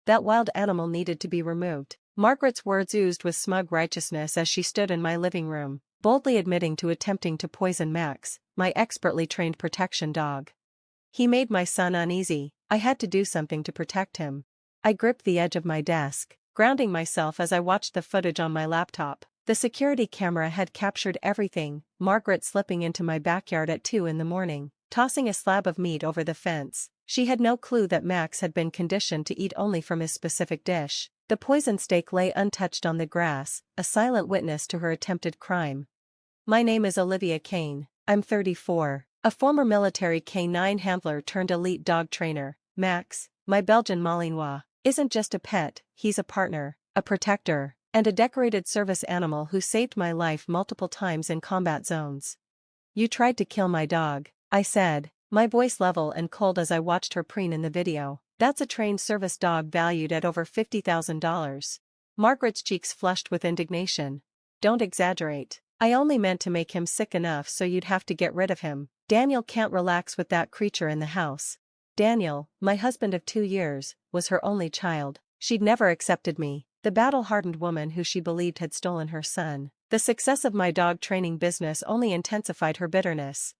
That wild animal needed to be removed. Margaret's words oozed with smug righteousness as she stood in my living room, boldly admitting to attempting to poison Max, my expertly trained protection dog. He made my son uneasy. I had to do something to protect him. I gripped the edge of my desk, grounding myself as I watched the footage on my laptop. The security camera had captured everything: Margaret slipping into my backyard at 2 a.m, tossing a slab of meat over the fence. She had no clue that Max had been conditioned to eat only from his specific dish. The poisoned steak lay untouched on the grass, a silent witness to her attempted crime. My name is Olivia Kane. I'm 34. A former military canine handler turned elite dog trainer. Max, my Belgian Malinois, isn't just a pet, he's a partner, a protector, and a decorated service animal who saved my life multiple times in combat zones. You tried to kill my dog, I said, my voice level and cold as I watched her preen in the video. That's a trained service dog valued at over $50,000. Margaret's cheeks flushed with indignation. Don't exaggerate. I only meant to make him sick enough so you'd have to get rid of him. Daniel can't relax with that creature in the house. Daniel, my husband of 2 years, was her only child. She'd never accepted me, the battle-hardened woman who she believed had stolen her son. The success of my dog training business only intensified her bitterness.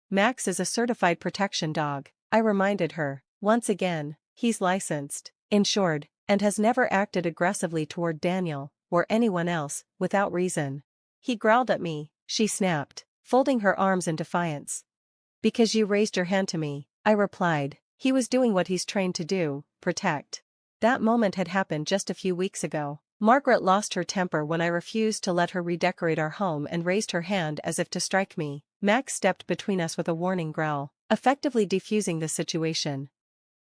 Max is a certified protection dog, I reminded her. Once again, he's licensed, insured, and has never acted aggressively toward Daniel, or anyone else, without reason. He growled at me, she snapped, folding her arms in defiance. Because you raised your hand to me, I replied. He was doing what he's trained to do, protect. That moment had happened just a few weeks ago. Margaret lost her temper when I refused to let her redecorate our home and raised her hand as if to strike me. Max stepped between us with a warning growl, effectively defusing the situation.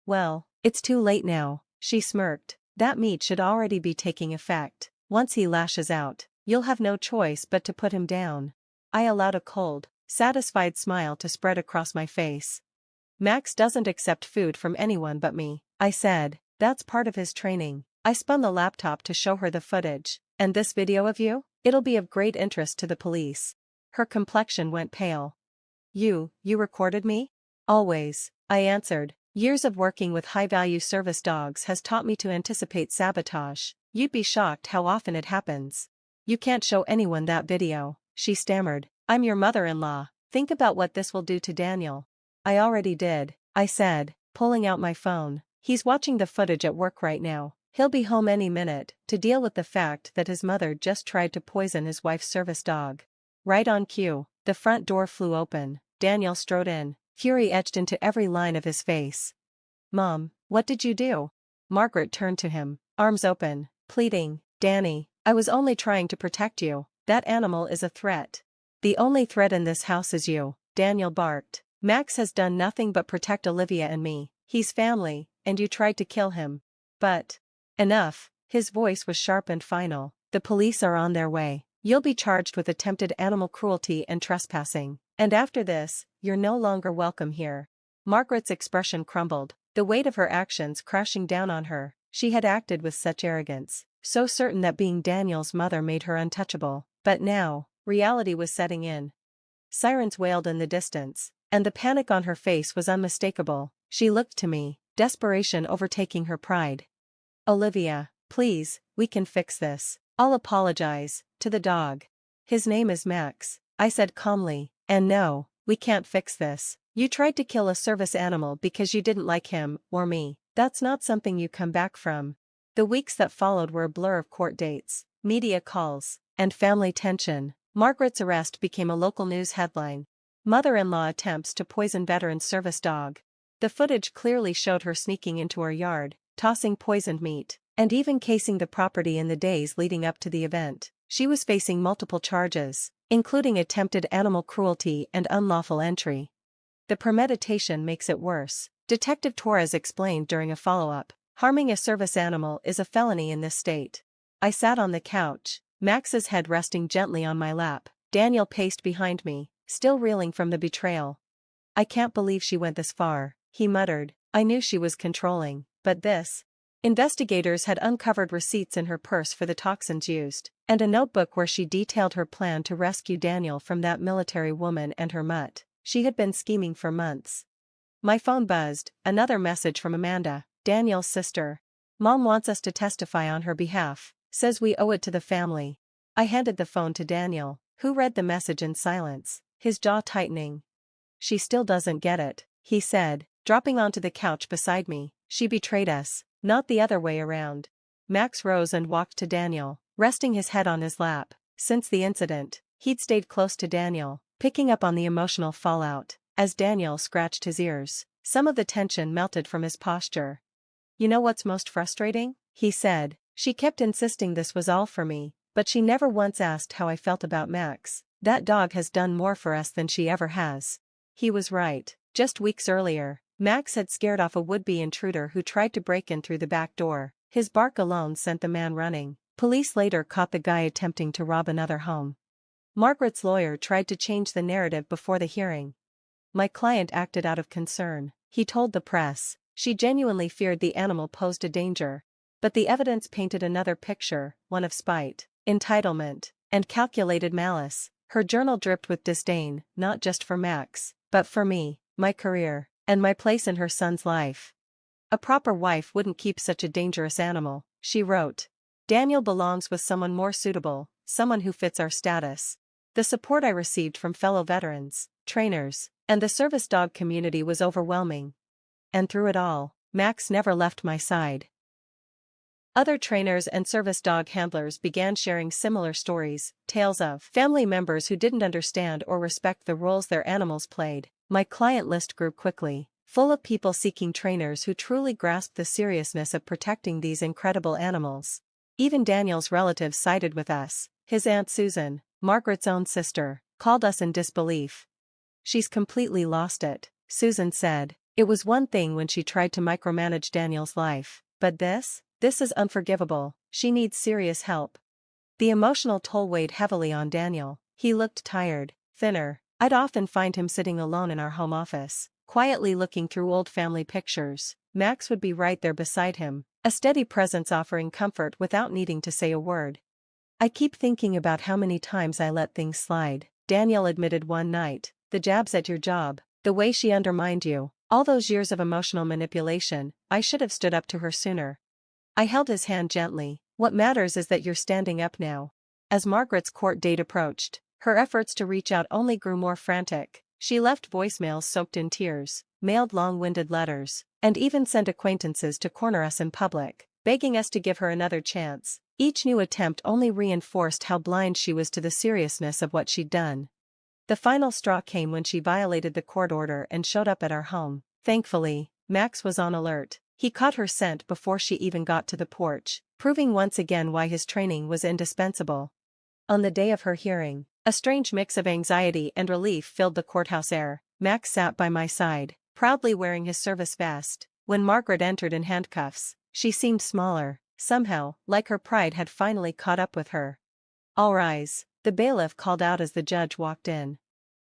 Well, it's too late now, she smirked. That meat should already be taking effect. Once he lashes out, you'll have no choice but to put him down. I allowed a cold, satisfied smile to spread across my face. Max doesn't accept food from anyone but me, I said. That's part of his training. I spun the laptop to show her the footage. And this video of you? It'll be of great interest to the police. Her complexion went pale. You recorded me? Always, I answered. Years of working with high-value service dogs has taught me to anticipate sabotage. You'd be shocked how often it happens. You can't show anyone that video, she stammered. I'm your mother-in-law. Think about what this will do to Daniel. I already did, I said, pulling out my phone. He's watching the footage at work right now. He'll be home any minute to deal with the fact that his mother just tried to poison his wife's service dog. Right on cue, the front door flew open. Daniel strode in, fury etched into every line of his face. Mom, what did you do? Margaret turned to him, arms open, pleading. Danny, I was only trying to protect you. That animal is a threat. The only threat in this house is you, Daniel barked. Max has done nothing but protect Olivia and me. He's family, and you tried to kill him. But enough. His voice was sharp and final. The police are on their way. You'll be charged with attempted animal cruelty and trespassing. And after this, you're no longer welcome here. Margaret's expression crumbled, the weight of her actions crashing down on her. She had acted with such arrogance, so certain that being Daniel's mother made her untouchable. But now, reality was setting in. Sirens wailed in the distance, and the panic on her face was unmistakable. She looked to me, desperation overtaking her pride. Olivia, please, we can fix this. I'll apologize to the dog. His name is Max, I said calmly, and no, we can't fix this. You tried to kill a service animal because you didn't like him or me. That's not something you come back from. The weeks that followed were a blur of court dates, media calls, and family tension. Margaret's arrest became a local news headline. Mother-in-law attempts to poison veteran service dog. The footage clearly showed her sneaking into her yard, tossing poisoned meat, and even casing the property in the days leading up to the event. She was facing multiple charges, including attempted animal cruelty and unlawful entry. The premeditation makes it worse, Detective Torres explained during a follow-up. Harming a service animal is a felony in this state. I sat on the couch, Max's head resting gently on my lap. Daniel paced behind me, still reeling from the betrayal. I can't believe she went this far, he muttered. I knew she was controlling, but this. Investigators had uncovered receipts in her purse for the toxins used, and a notebook where she detailed her plan to rescue Daniel from that military woman and her mutt. She had been scheming for months. My phone buzzed, another message from Amanda, Daniel's sister. Mom wants us to testify on her behalf, says we owe it to the family. I handed the phone to Daniel, who read the message in silence, his jaw tightening. She still doesn't get it, he said, dropping onto the couch beside me. She betrayed us, not the other way around. Max rose and walked to Daniel, resting his head on his lap. Since the incident, he'd stayed close to Daniel, picking up on the emotional fallout. As Daniel scratched his ears, some of the tension melted from his posture. You know what's most frustrating? He said. She kept insisting this was all for me, but she never once asked how I felt about Max. That dog has done more for us than she ever has. He was right. Just weeks earlier, Max had scared off a would-be intruder who tried to break in through the back door. His bark alone sent the man running. Police later caught the guy attempting to rob another home. Margaret's lawyer tried to change the narrative before the hearing. My client acted out of concern. He told the press she genuinely feared the animal posed a danger. But the evidence painted another picture, one of spite, entitlement, and calculated malice. Her journal dripped with disdain, not just for Max, but for me, my career, and my place in her son's life. A proper wife wouldn't keep such a dangerous animal, she wrote. Daniel belongs with someone more suitable, someone who fits our status. The support I received from fellow veterans, trainers, and the service dog community was overwhelming. And through it all, Max never left my side. Other trainers and service dog handlers began sharing similar stories, tales of family members who didn't understand or respect the roles their animals played. My client list grew quickly, full of people seeking trainers who truly grasped the seriousness of protecting these incredible animals. Even Daniel's relatives sided with us. His Aunt Susan, Margaret's own sister, called us in disbelief. She's completely lost it, Susan said. It was one thing when she tried to micromanage Daniel's life, but this is unforgivable. She needs serious help. The emotional toll weighed heavily on Daniel. He looked tired, thinner. I'd often find him sitting alone in our home office, quietly looking through old family pictures. Max would be right there beside him, a steady presence offering comfort without needing to say a word. I keep thinking about how many times I let things slide, Daniel admitted one night. The jabs at your job, the way she undermined you, all those years of emotional manipulation. I should have stood up to her sooner. I held his hand gently. What matters is that you're standing up now. As Margaret's court date approached, her efforts to reach out only grew more frantic. She left voicemails soaked in tears, mailed long-winded letters, and even sent acquaintances to corner us in public, begging us to give her another chance. Each new attempt only reinforced how blind she was to the seriousness of what she'd done. The final straw came when she violated the court order and showed up at our home. Thankfully, Max was on alert. He caught her scent before she even got to the porch, proving once again why his training was indispensable. On the day of her hearing, a strange mix of anxiety and relief filled the courthouse air. Max sat by my side, proudly wearing his service vest. When Margaret entered in handcuffs, she seemed smaller, somehow, like her pride had finally caught up with her. All rise, the bailiff called out as the judge walked in.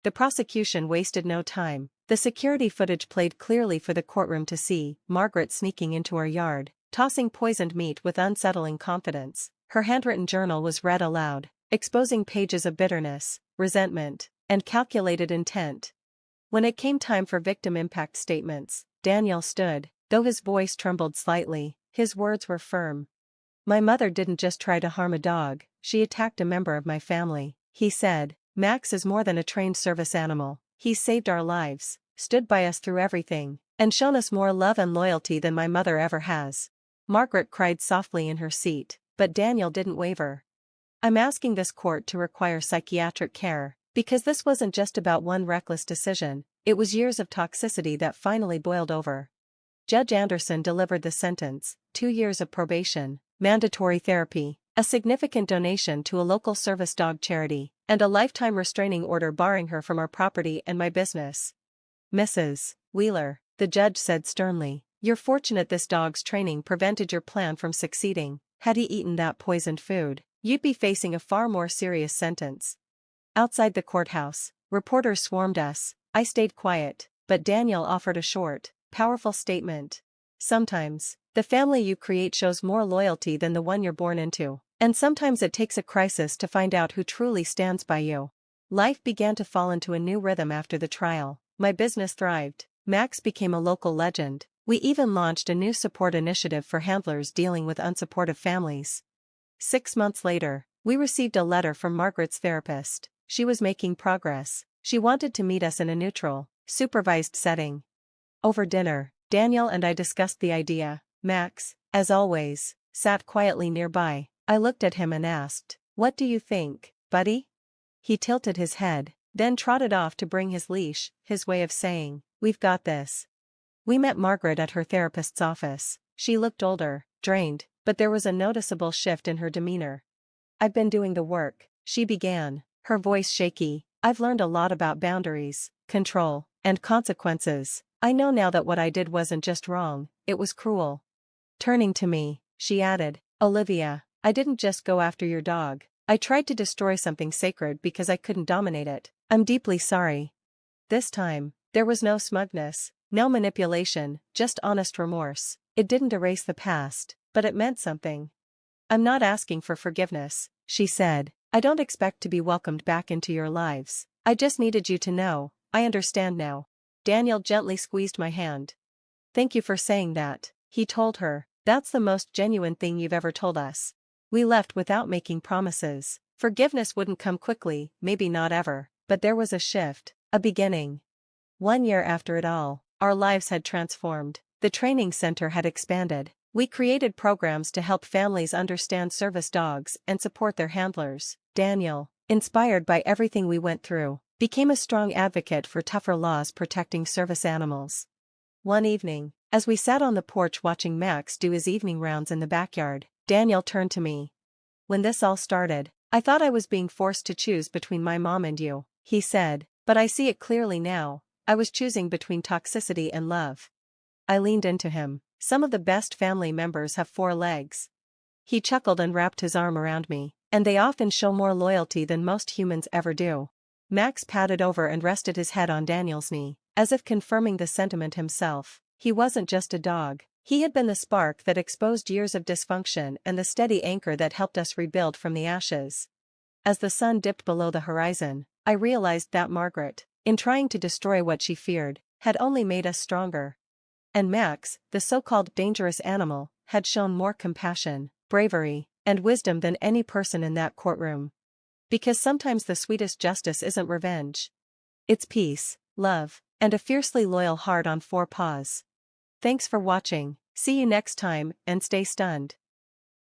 The prosecution wasted no time. The security footage played clearly for the courtroom to see. Margaret sneaking into our yard, tossing poisoned meat with unsettling confidence. Her handwritten journal was read aloud, exposing pages of bitterness, resentment, and calculated intent. When it came time for victim impact statements, Daniel stood. Though his voice trembled slightly, his words were firm. My mother didn't just try to harm a dog, she attacked a member of my family, he said. Max is more than a trained service animal. He's saved our lives, stood by us through everything, and shown us more love and loyalty than my mother ever has. Margaret cried softly in her seat, but Daniel didn't waver. I'm asking this court to require psychiatric care, because this wasn't just about one reckless decision, it was years of toxicity that finally boiled over. Judge Anderson delivered the sentence: 2 years of probation, mandatory therapy, a significant donation to a local service dog charity, and a lifetime restraining order barring her from our property and my business. Mrs. Wheeler, the judge said sternly, you're fortunate this dog's training prevented your plan from succeeding. Had he eaten that poisoned food, you'd be facing a far more serious sentence. Outside the courthouse, reporters swarmed us. I stayed quiet, but Daniel offered a short, powerful statement. Sometimes, the family you create shows more loyalty than the one you're born into, and sometimes it takes a crisis to find out who truly stands by you. Life began to fall into a new rhythm after the trial. My business thrived. Max became a local legend, We even launched a new support initiative for handlers dealing with unsupportive families. 6 months later, we received a letter from Margaret's therapist. She was making progress. She wanted to meet us in a neutral, supervised setting. Over dinner, Daniel and I discussed the idea. Max, as always, sat quietly nearby. I looked at him and asked, "What do you think, buddy?" He tilted his head, then trotted off to bring his leash, his way of saying, "We've got this." We met Margaret at her therapist's office. She looked older, drained, but there was a noticeable shift in her demeanor. "I've been doing the work," she began, her voice shaky. "I've learned a lot about boundaries, control, and consequences. I know now that what I did wasn't just wrong, it was cruel." Turning to me, she added, "Olivia, I didn't just go after your dog. I tried to destroy something sacred because I couldn't dominate it. I'm deeply sorry." This time, there was no smugness, no manipulation, just honest remorse. It didn't erase the past, but it meant something. "I'm not asking for forgiveness," she said. "I don't expect to be welcomed back into your lives. I just needed you to know, I understand now." Daniel gently squeezed my hand. "Thank you for saying that," he told her. "That's the most genuine thing you've ever told us." We left without making promises. Forgiveness wouldn't come quickly, maybe not ever, but there was a shift, a beginning. 1 year after it all, our lives had transformed. The training center had expanded. We created programs to help families understand service dogs and support their handlers. Daniel, inspired by everything we went through, became a strong advocate for tougher laws protecting service animals. One evening, as we sat on the porch watching Max do his evening rounds in the backyard, Daniel turned to me. "When this all started, I thought I was being forced to choose between my mom and you," he said, "but I see it clearly now. I was choosing between toxicity and love." I leaned into him. "Some of the best family members have 4 legs." He chuckled and wrapped his arm around me, "and they often show more loyalty than most humans ever do." Max patted over and rested his head on Daniel's knee, as if confirming the sentiment himself. He wasn't just a dog. He had been the spark that exposed years of dysfunction and the steady anchor that helped us rebuild from the ashes. As the sun dipped below the horizon, I realized that Margaret, in trying to destroy what she feared, had only made us stronger. And Max, the so-called dangerous animal, had shown more compassion, bravery, and wisdom than any person in that courtroom. Because sometimes the sweetest justice isn't revenge. It's peace, love, and a fiercely loyal heart on 4 paws. Thanks for watching. See you next time, and stay stunned.